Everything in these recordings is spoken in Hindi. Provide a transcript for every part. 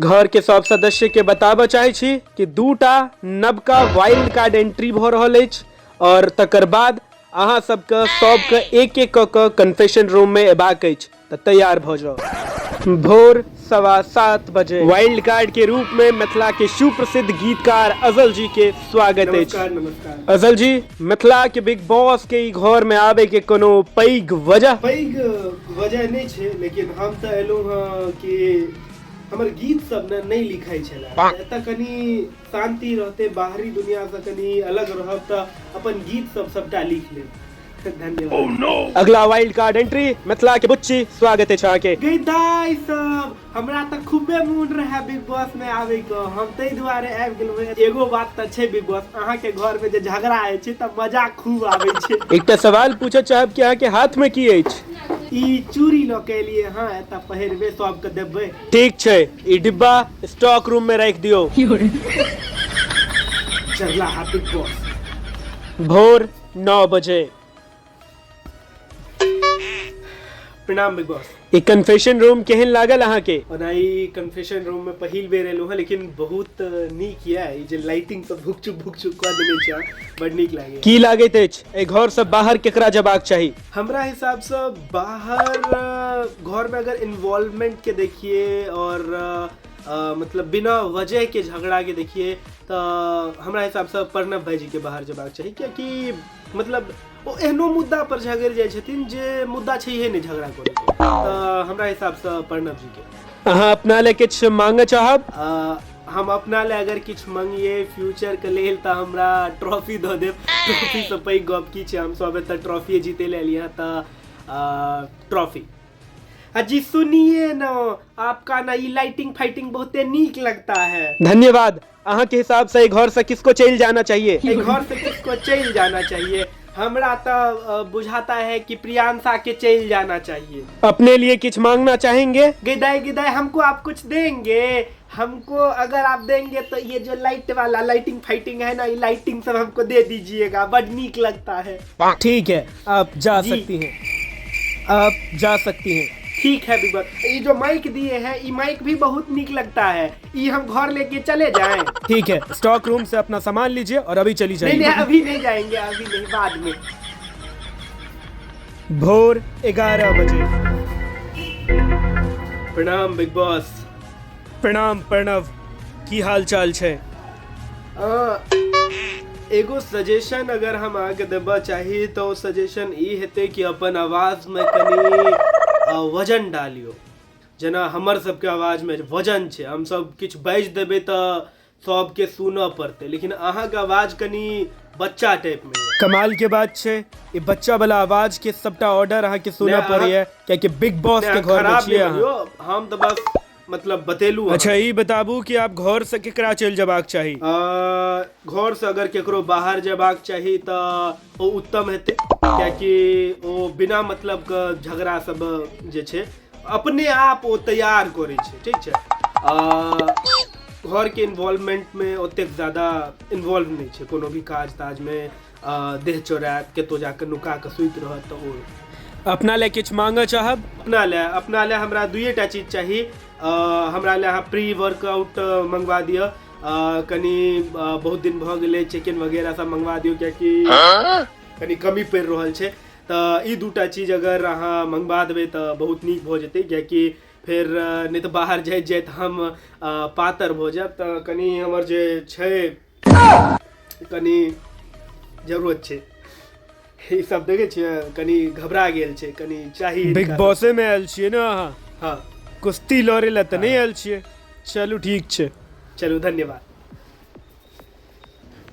घर के सब सदस्य के बताबऽ चाहे छी कि 2टा नबका वाइल्ड कार्ड एंट्री भ रहल अछि और तकर बाद अहाँ सबके सबके एक एक क कन्फेशन रूम में एबाक अछि त तैयार भ जाओ। भोर 7:15 बजे वाइल्ड कार्ड के रूप में मिथिला के सुप्रसिद्ध गीतकार अजल जी के स्वागत अछि। नमस्कार। अजल जी, मिथिला के बिग बॉस के ई घर में आबे के कोनो पैघ वजह नहीं छे, लेकिन हम तो एलू हाँ कि हमर गीत सब ने नहीं लिखाई छला। एत कनी शांति रहते, बाहरी दुनिया से कनी अलग रहब त अपन गीत सब सबटा लिख ले। धन्यवाद। Oh no! अगला वाइल्ड कार्ड एंट्री मिथिला के बुच्ची, स्वागत है छाके। गईदाई सब हमरा त खूबे मूड रहे बिग बॉस में आवे को, हम तई दुआरे आबि गेलहुं। एगो बात त छै बिग बॉस, अहाँ के घर में जे झगड़ा आए छै त मजा खूब आवे छै। एकटा सवाल पूछे चाहब कि अहाँ के हाथ में की अछि? ई चूड़ी ल के लिए हां, एत पहिरबे सब के देबे। ठीक छै, ई डिब्बा स्टॉक रूम में रख दियो। चला हा बिग बॉस। भोर 9 बजे प्रणाम बिग बॉस। ई कन्फेशन रूम केहन लागल अहाँ के? ओनाई कन्फेशन रूम में पहिल बेर एलु है, लेकिन बहुत नीक ये। ई जे लाइटिंग सब भुकचुक क देने छै, बड नीक लागे। की लागैत अछि ए घर से बाहर केकरा जबाक चाही? हमरा हिसाब से बाहर घर में अगर इन्वॉल्वमेंट के देखिए और मतलब बिना वजह के झगड़ा के देखिए तो हमरा हिसाब से प्रणव भाई जी के बाहर जबाक चाहिए, क्योंकि मतलब वो एहनो मुद्दा पर झगड़ जाय छथिन जे मुद्दा छैहे नहीं झगड़ा करे के। तो हमरा हिसाब से प्रणव जी के। अहाँ अपना ले किछ मांगे चाहब? हम अपना ले अगर किछ मांगिए फ्यूचर के लेल त हमरा ट्रॉफी द देब। ट्रॉफी से पैघ गप की छै, हम सब एत ट्रॉफी जीते ले लिया त ट्रॉफी। जी सुनिए ना, आपका ना ये लाइटिंग फाइटिंग बहुत नीक लगता है। धन्यवाद। अहाँ के हिसाब से ए घर से किसको चल जाना चाहिए? ए घर से किसको चल जाना चाहिए? हमरा तो बुझाता है कि प्रियांशा के चल जाना चाहिए। अपने लिए कुछ मांगना चाहेंगे? गिदाई हमको आप कुछ देंगे? हमको अगर आप देंगे तो ये जो लाइट वाला लाइटिंग फाइटिंग है ना, ये लाइटिंग सब हमको दे दीजिएगा, बड़ नीक लगता है। ठीक है, आप जा सकती हैं। आप जा सकती हैं। ठीक है बिग बॉस। ये जो माइक दिए हैं, ये माइक भी बहुत नीक लगता है, ये हम घर लेके चले जाएं? ठीक है, स्टॉक रूम से अपना सामान लीजिए और अभी चली जाइए। नहीं अभी नहीं जाएंगे, अभी नहीं, बाद में। भोर 11 बजे। प्रणाम बिग बॉस। प्रणाम प्रणव, की हाल चाल छै? एगो सजेशन अगर हम आगे देबा चाहिए तो सजेशन ई हेते कि अपन आवाज में कनी वजन डालियो। जना हमर सबके आवाज में वजन छै, हम सब किछ बाज देबे तो सबके सुनऽ पड़ते, लेकिन अहाँ के आवाज कनी बच्चा टाइप में है। कमाल के बात छै, ये बच्चा वाला आवाज के सबटा ऑर्डर अहाँ के सुनऽ पड़िए, क्योंकि बिग बॉस के घर में छियै अहाँ। हम तो बस मतलब बतेलू। अच्छा ई बताबू कि आप घर से केकरा चल जबाक चाही? घर से अगर केकरो बाहर जबाक चाही तो वो उत्तम हेते, क्योंकि वो बिना मतलब के झगड़ा सब जे छै अपने आप वो तैयार करे छै। ठीक छै, घर के इन्वॉल्वमेंट में ओतेक ज्यादा इन्वॉल्व नहीं छै, कोनो भी काज ताज में देह चोरा के तो जाके नुका के सुइत रहत। तो अपना ले किछ मांगे चाहब? अपना ले हमरा दुइटा चीज चाहिए। हमरा ले अहाँ प्री वर्कआउट मंगवा दियो, कनी बहुत दिन भ गेले चिकन वगैरह सब मंगवा दियो, क्योंकि कनी कमी पड़ रहल छै। तो ई दूटा चीज अगर अहाँ मंगवा देबै तो बहुत नीक भ जेतै, कियाकि फिर नहीं तो बाहर जाइत हम पातर भ जाब। तो कनी हमर जे छै कनी जरूरत छै, ई सब देखे छियै कनी घबरा गेल छै, कनी चाहिए। बिग बॉसे में आयल छियै ना अहाँ? हाँ, कुश्ती लड़े ला तो नहीं आयल छियै। चलू ठीक छै, चलू धन्यवाद।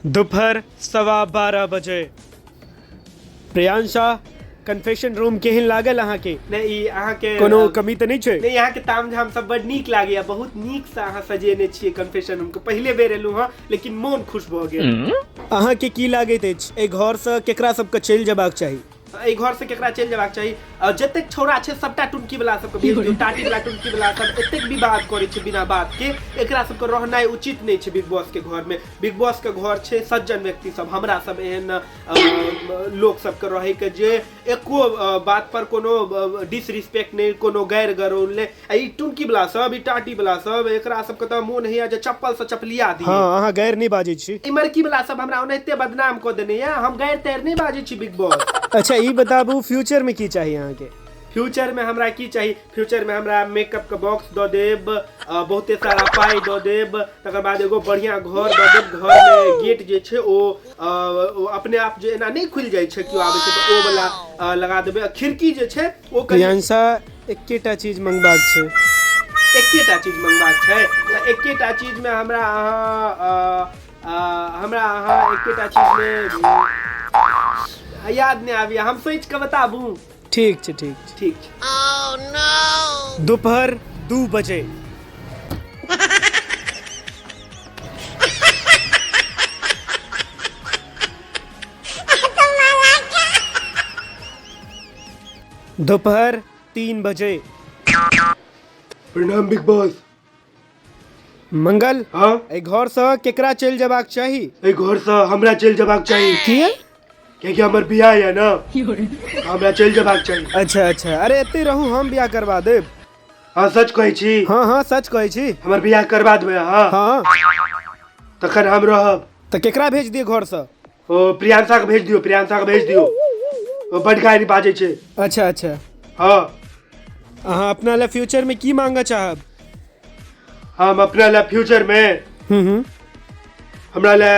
दोपहर 12:15 बजे। प्रियांशा, कन्फेशन रूम केहन लागल अहाँ के? नहीं अहाँ के कोनो कमी तो नहीं छै? नहीं, यहाँ के तामझाम सब बड़ नीक लागैया, बहुत नीक से अहाँ सजेने छियै कन्फेशन रूम के। पहले बेर एलू हाँ, लेकिन मोन खुश भ गेल। अहाँ के की लागैत अछि ए घर से केकरा सबके चल जबाक चाही? ए घर से केकरा चल जबाक चाही? जतेक छौड़ा छै सबटा टुनकी वाला सबके भेज दियौ, टाटी वाला टुनकी वाला सब एतेक विवाद करे छै बिना बात के, एकरा सबके रहनाइ उचित नहीं छै बिग बॉस के घर में। बिग बॉस के घर छै सज्जन व्यक्ति सब, हमरा सब एहन लोग सबके रहे के जे एको बात पर कोनो डिसरिस्पेक्ट नहीं, कोनो गैर गरौल नहीं। ई टुनकी वाला सब, ई टाटी वाला सब, एकरा सब के त मोन हैया जे चप्पल से चपलिया दी। हां अहाँ गैर नहीं बाजै छी। ई मरकी वाला सब हमरा ओनाहिते बदनाम क देने या, हम गैर तैर नहीं बाजै छी बिग बॉस। अच्छा ई बताबू फ्यूचर में की चाहिए अहाँ के? फ्यूचर में हमरा की चाहिए? फ्यूचर में हमरा मेकअप का बॉक्स दो देब, बहुते सारा पाई दो देब, तकर बाद एगो बढ़िया घर दो देब। घर में गेट जे छे ओ अपने आप जे एना नहीं खुल जाय छे, क्यों आवे छे तो ओ वाला लगा देबे। खिड़की जे छे ओ प्रियांशा एकेटा चीज मंगबाक छे। एकेटा चीज मंगबाक छे त एकेटा चीज में हमरा अहाँ एकेटा चीज में याद नहीं आवी, हम सोच के बताबू। ठीक छे ठीक छे ठीक छे। Oh no. दोपहर 2 बजे। दोपहर 3 बजे। प्रणाम बिग बॉस। मंगल हाँ ए घर से केकरा चल जबाक चाही? ए घर से हमरा चल जबाक चाहिए। किया? क्योंकि हमर बियाह है ना, हमरा चल जबाक चाहिए। अच्छा अच्छा, अरे एते रहू हम बियाह करवा देब। हाँ सच कहै छी। हाँ हाँ सच कहै छी। हमर बियाह करवा देबै हाँ? हाँ तखन हम रहब। तो केकरा भेज दिए घर से? ओ प्रियांशा के भेज दियो, प्रियांशा के भेज दियो, ओ बड़ गाड़ी बाजै छै। अच्छा अच्छा। हाँ अहाँ अपना ले फ्यूचर में की मांगा चाहब? हम अपना ले फ्यूचर में हमरा ले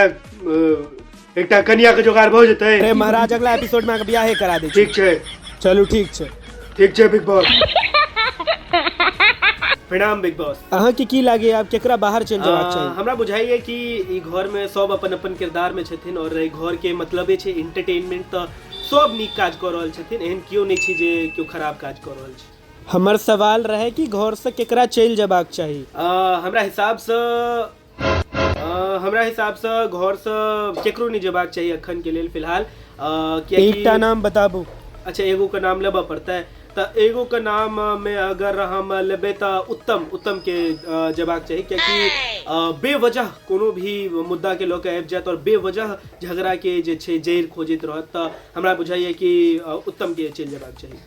एकटा कन्या के जोगाड़ भ जेतै। अरे महाराज अगला एपिसोड में बियाहे करा दे। ठीक छै। चलू ठीक छै। ठीक छै बिग बॉस। प्रणाम बिग बॉस। अहाँ के की लागे आब केकरा बाहर चल जाबाक चाही? हमरा बुझाइए कि ई घर में सब अपन अपन किरदार में छथिन और ई घर के मतलबे छै एंटरटेनमेंट, त सब नीक काज कर रहल छथिन, एहन कियो नहीं छै जे कियो खराब काज कर रहल छै। हमर सवाल रहे कि घर से केकरा चल जाबाक चाही? हमरा हिसाब से घर से केकरो नहीं जेबाक चाहिए अखन के लेल फिलहाल। एकटा नाम बताबू। अच्छा एगो का नाम लेबा पड़ता है, तो एगो का नाम में अगर हम लेबे तो उत्तम के जेबाक चाहिए, क्योंकि बेवजह कोनो भी मुद्दा के लोग आबि जात और बेवजह झगड़ा के जे छै जड़ खोजैत रहत, तो हमरा बुझाइए कि उत्तम के चल जेबाक चाहिए।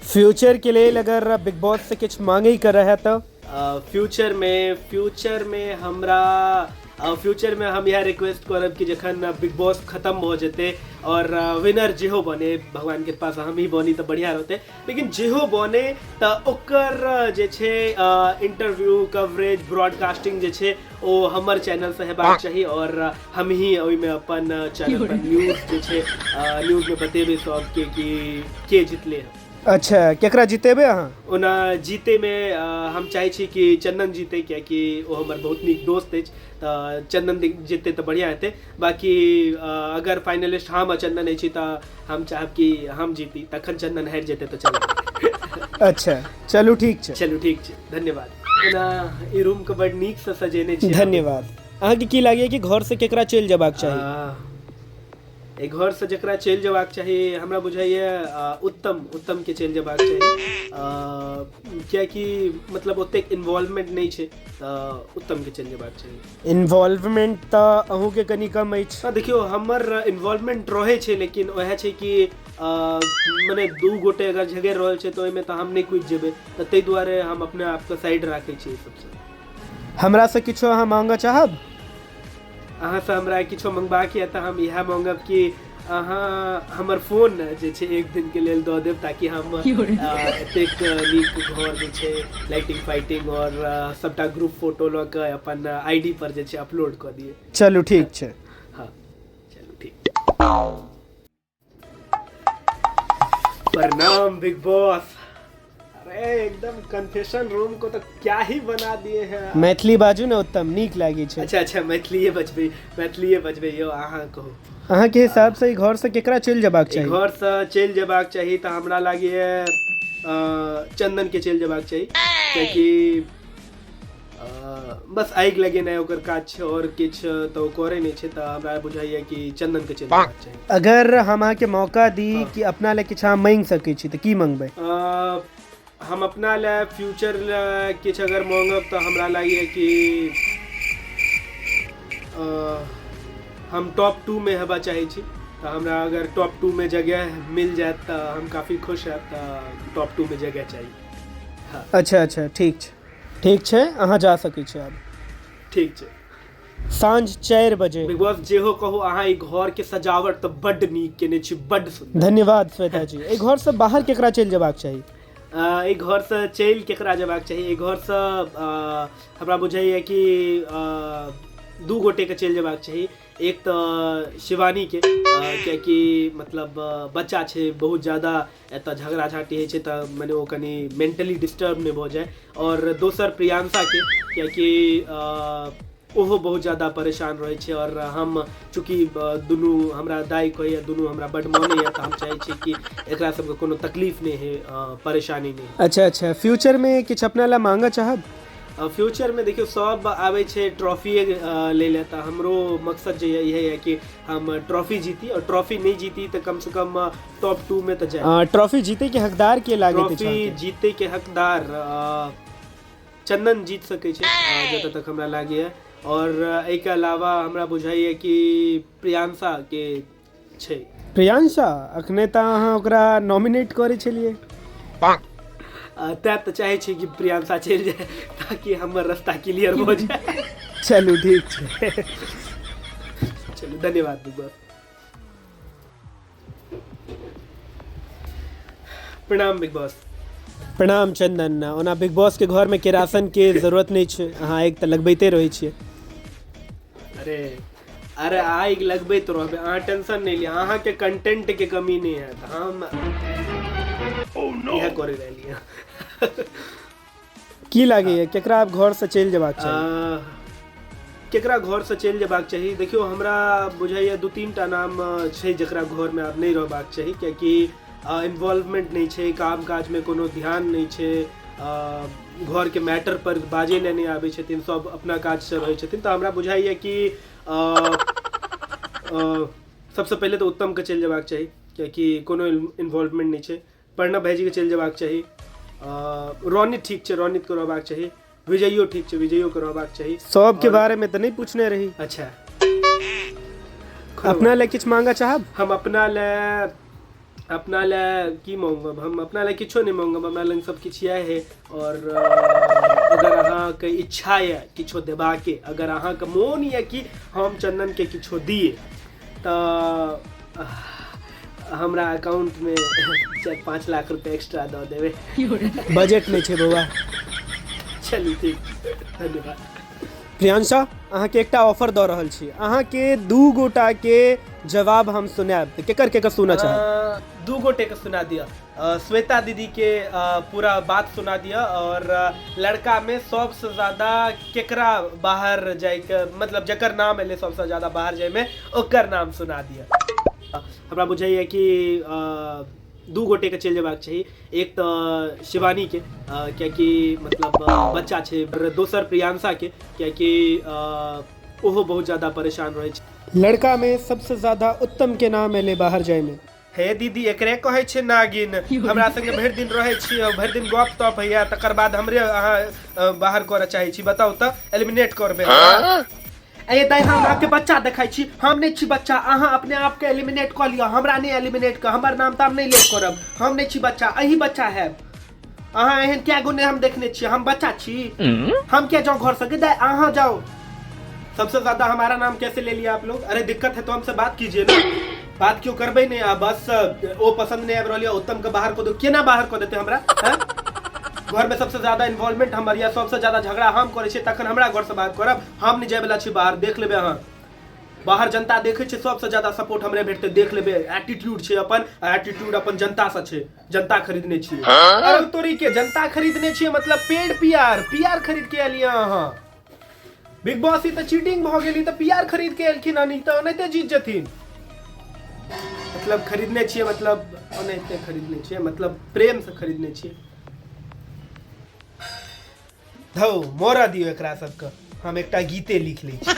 फ्यूचर के लिए अगर बिग बॉस से कुछ मांगे ही कर रहा है तो फ्यूचर में हम यह रिक्वेस्ट करब कि जखन बिग बॉस खत्म हो जेते और विनर जेहो बने, भगवान के पास हम ही बनी तो बढ़िया रहते, लेकिन जेहो बने तो ओकर जे छे इंटरव्यू कवरेज ब्रॉडकास्टिंग जे छे ओ हमर चैनल से हेबाक चाहिए और हम ही ओई में अपन चैनल पर न्यूज जे छे न्यूज में बतेबे सब के जितले हैं। अच्छा केकरा जीतेबे अहाँ? ओना जीते में हम चाहे छी कि चंदन जीते, क्योंकि वो हमार बहुत नीक दोस्त है, तो चंदन जीते तो बढ़िया हेते। बाकी अगर फाइनलिस्ट हम आ चंदन है तो हम चाहब कि हम जीती, तखन चंदन हार जेते तो चल। अच्छा चलू ठीक छै। चलू ठीक छै, धन्यवाद। ओना ई रूम के बड़ नीक से सजेने छी। धन्यवाद। अहाँ के की लागे कि घर से केकरा चल जाबाक चाही? एक घर से जकरा चल जबाक चाहिए हमरा बुझाइए उत्तम के चल जबाक चाहिए, कियाकि मतलब ओते इन्वॉल्वमेंट नहीं छै, उत्तम के चल जबाक चाहिए। इन्वॉल्वमेंट तो अहू के कनी कम अछि। हाँ देखियो हमर इन्वॉल्वमेंट रहे छै, लेकिन वह छै कि माने दू गोटे अगर झगड़ रहल छै तो ओहिमे तो हम नहीं कुछ जेबे, तो तै दुआरे हम अपने आप के साइड राखे छी। सबसे हमरा से किछो अहाँ मांगा चाहब? अहाँ से हमरा किछो मंगबाक या तो हम यह मांगब कि अहाँ हमर फोन जे छै एक दिन के लेल दऽ देब, ताकि हम एतेक नीक घर जे छै लाइटिंग फाइटिंग और सबटा ग्रुप फोटो लऽ के अपन आईडी पर जे छै अपलोड कऽ दिए। चलू ठीक छै। हाँ चलू ठीक। प्रणाम बिग बॉस। अरे एकदम कन्फेशन रूम को तो क्या ही बना दिए हैं। मैथिली बाजू ने उत्तम, नीक लागे छै। अच्छा मैथिलीए बजबै यो, अहाँ कहू अहाँ के हिसाब से घर से केकरा चल जबाक चाहिए? घर से चल जबाक चाहिए तो हमरा लागे चंदन के चल जबाक चाहिए, क्योंकि बस आगि लगेनाइ ओकर काज छै और किछ तो करे नहीं छै, तो हमरा बुझाइए कि चंदन के चल जबाक चाहिए। अगर हम अहाँ के मौका दी कि अपना ले किछ अहाँ मांग सकै छी तो की मांगबै? हम अपना ले फ्यूचर ले किछ अगर मांगब तो हमरा लागे कि हम टॉप 2 में हेबा चाहे छी, तो हमरा अगर टॉप 2 में जगह मिल जाए तो हम काफ़ी खुश है। तो टॉप 2 में जगह चाहिए। हाँ अच्छा ठीक छै अहाँ जा सकै छी आब। ठीक छै। साँझ 4 बजे। बिग बॉस जेहो कहू अहाँ ई घर के सजावट तो बड्ड नीक केने छी, बड्ड सुंदर। धन्यवाद श्वेता जी। एहि घर से बाहर केकरा चलि जेबाक चाही? एहि घर से चलि केकरा जेबाक चाही? एहि घर से हमरा बुझाइए कि 2 गोटे के चलि जेबाक चाही। एक तो शिवानी के कियाकि मतलब बच्चा छै, बहुत ज़्यादा एतऽ झगड़ा झाँटी होइ छै तऽ मने ओ कनि मेंटली डिस्टर्ब नहि भऽ जाए। और दोसर प्रियांशा के कियाकि ओहो बहुत ज़्यादा परेशान रहे छै। और हम चूँकि दुनू हमरा दाई कहैया दुनू हमरा बड्ड मानैया तऽ हम चाहै छी कि एकरा सबके कोनो तकलीफ नहीं है, परेशानी नहीं। अच्छा फ्यूचर में किछु अपना ला मांगा चाहब? फ्यूचर में देखियो सब आवे छे ट्रॉफी ले ले, तो हमरो मकसद जो यही है कि हम ट्रॉफी जीती। और ट्रॉफी नहीं जीती तो कम से कम टॉप 2 में तो जाए। ट्रॉफी जीते के हकदार के लागे? ट्रॉफी जीते के हकदार चंदन जीत सके छे जतऽ तक हमरा लागे है। और एके अलावा हमरा बुझाइए कि प्रियांशा के छे। प्रियांशा अखने तऽ अहाँ ओकरा नॉमिनेट करे छलिए। तैं तो चाहे छी कि प्रियांशा चल जाए ताकि हमर रास्ता क्लियर हो जाए। चलू ठीक छै। चलू धन्यवाद बिग बॉस। प्रणाम बिग बॉस। प्रणाम चंदन। ओना बिग बॉस के घर में केरासन के जरूरत नहीं छै, अहाँ एक तऽ लगबैते रहै छियै। अरे आग लगबैत रहबै, अहाँ टेंशन नहीं लिअ। अहाँ के कंटेंट के कमी नहीं है तो हम इएह करे रहलिए। की लागैए केकरा आब घर से चलि जेबाक चाही? केकरा घर से चलि जेबाक चाही? देखियो हमरा बुझाइए 2-3 टा नाम छै जकरा घर में आब नहीं रहबाक चाही, कियाकि इन्वॉल्वमेंट नहीं छै, काम काज में कोनो ध्यान नहीं छै, घर के मैटर पर बाजे ले नहीं आबै छथिन, सब अपना काज से रहै छथिन। तो हमरा बुझाइए कि सबसे पहले तो उत्तम के चलि जेबाक चाही, कियाकि कोनो इन्वॉल्वमेंट नहीं छै। प्रणव भाईजी के चलि जेबाक चाही। रोनित ठीक छै, रोनित के रहबाक चाही। विजयो ठीक छै, विजयो के रहबाक चाही। सब के बारे में तो नहीं पूछने रही। अच्छा अपना ले किछु मांगा चाहब? हम अपना ले की मांगब? हम अपना ले किछो नहीं मांगब, हमरा लग सब किछु यह है। और अगर अहाँ के इच्छा है किछो देबा के, अगर अहाँ के मोन है कि हम चंदन के किछो दिए तो हमरा अकाउंट में 4-5 लाख रुपए एक्स्ट्रा दऽ देबै। बजट नहीं छै बौआ। चलू ठीक, धन्यवाद। प्रियांशा अहाँ के एकटा ऑफर दऽ रहल छी, अहाँ के 2 गोटा के जवाब हम सुनाब, तऽ केकर सुना चाहब? 2 गोटे के सुना दिया। श्वेता दीदी के पूरा बात सुना दिया। और लड़का में सबसे ज्यादा केकरा बाहर जाए के, मतलब जकर नाम एले सबसे ज्यादा बाहर जाए में, ओकर नाम सुना दिया। हमरा बुझाइए कि 2 गोटे के चलि जेबाक चाही। एक तो शिवानी के कियाकि मतलब बच्चा छै, दोसर प्रियांशा के कियाकि ओहो बहुत ज्यादा परेशान रहे छै। लड़का में सबसे ज्यादा उत्तम के नाम एले बाहर जाए में। हे दीदी एकरे कहै छै नागिन। हमरा संगे भरि दिन रहै छी, भरि दिन गप तप होइया, तकर बाद हमरे अहाँ बाहर करऽ चाहै छी? बताउ तऽ एलिमिनेट करबै? ए दाई हम आपके बच्चा देखाई छी, हम नहीं छी बच्चा। अहाँ अपने आप के एलिमिनेट कर लिया, हमरा नहीं एलिमिनेट कर। हमर नाम ताम नहीं लेट करब, हम नहीं छी बच्चा, अही बच्चा है। अहाँ एहन क्या गुने हम देखने छी? हम बच्चा छी? हम क्या जाओ घर से? दाई अहाँ जाओ। सबसे ज्यादा हमारा नाम कैसे ले लिया आप लोग? अरे दिक्कत है तो हमसे बात कीजिए ना। बात क्यों करबे नहीं? बस वो पसंद नहीं आब रहल, उत्तम के बाहर को दो। केना बाहर को देते हमरा? घर में सबसे ज्यादा इन्वॉल्वमेंट हमर या सबसे ज्यादा झगड़ा हम करे छी, तखन हमरा घर से बाहर करब? हम नहीं जाय वाला छी बाहर, देख लेबे अहाँ। बाहर जनता देखे छै, सबसे ज्यादा सपोर्ट हमरे भेटते, देख लेबे। एटीट्यूड छै अपन, एटीट्यूड अपन जनता से छै। जनता खरीदने छी। अरे तोरी के जनता खरीदने छी मतलब पेड पीआर खरीद के एलिया अहाँ। बिग बॉस तो चीटिंग भ गेली तो पीआर खरीद के एलखिन, नहीं तो ओनाहिते जीत जथिन। मतलब खरीदने छिए, मतलब ओनाहिते खरीदने छिए, मतलब प्रेम से खरीदने छिए। धौ मोरा दियो एकरा सबके, हम एकटा गीते लिख लै छी।